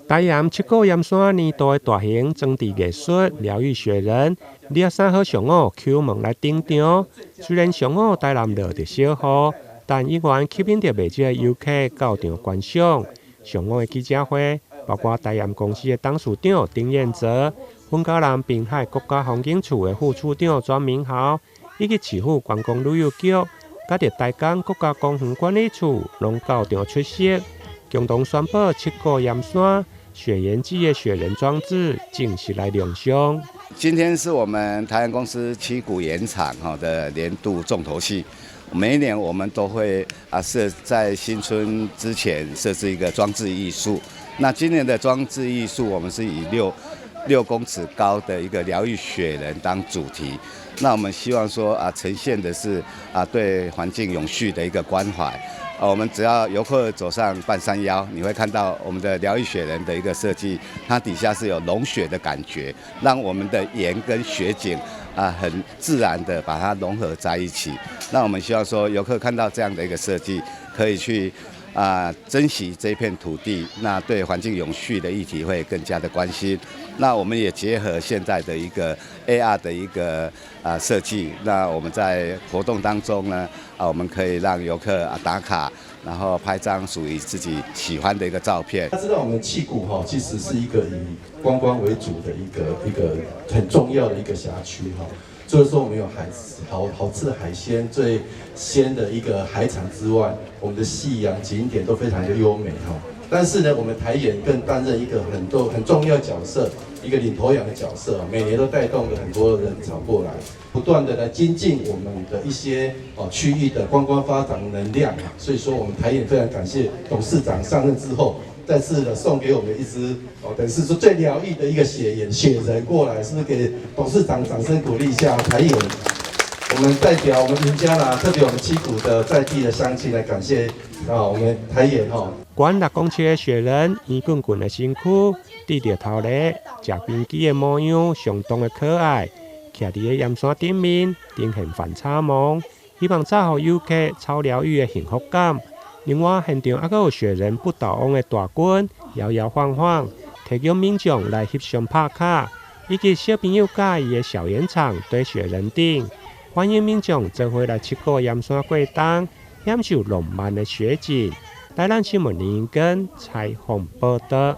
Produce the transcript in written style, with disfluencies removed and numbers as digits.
台南七股盐山年度的大型装置艺术疗愈雪人，2月3号上午启门来登场。虽然上午台南落着小雨，但依然吸引着袂少游客到场观赏。上午的记者会，包括台盐公司的董事长丁彦哲、芬甲南滨海国家风景处的副处长庄明豪，以及市府观光旅游局，甲着台港国家公园管理处拢到场出席，共同宣布七股盐山雪岩季的雪人装置正式来亮相。今天是我们台盐公司七股盐场的年度重头戏。每一年我们都会在新春之前设置一个装置艺术。那今年的装置艺术，我们是以6公尺高的一个疗愈雪人当主题。那我们希望说呈现的是对环境永续的一个关怀。我们只要游客走上半山腰，你会看到我们的疗愈雪人的一个设计，它底下是有融雪的感觉，让我们的盐跟雪景很自然的把它融合在一起。那我们希望说游客看到这样的一个设计，可以去珍惜这片土地，那对环境永续的议题会更加的关心。那我们也结合现在的一个 AR 的一个设计，那我们在活动当中呢，我们可以让游客打卡，然后拍张属于自己喜欢的一个照片。大家知道我们七股其实是一个以观光为主的一个很重要的一个辖区除了说我们有好吃的海鲜、最鲜的一个海产之外，我们的夕阳景点都非常的优美但是呢，我们台盐更担任一个很重要角色，一个领头羊的角色，每年都带动了很多人潮过来，不断的来精进我们的一些区域的观光发展能量所以说，我们台盐非常感谢董事长上任之后，再次的送给我们一支等于是说最疗愈的一个雪人过来，是不是给董事长掌声鼓励一下？台盐，我们代表我们云嘉南，特别我们七股的在地的乡亲来感谢我们台盐管6公尺的雪人，圆滚滚的身躯，低着头咧，食冰机的模样相当的可爱。徛伫个盐山顶面，呈现反差萌，希望造予游客超疗愈的幸福感。另外，现场还有雪人不倒翁的大棍，摇摇晃晃，提供民众来翕相拍卡，以及小朋友喜欢的小盐场对雪人顶，欢迎民众做伙来七股盐山过冬，享受浪漫的雪景。台南新闻林根采访报道。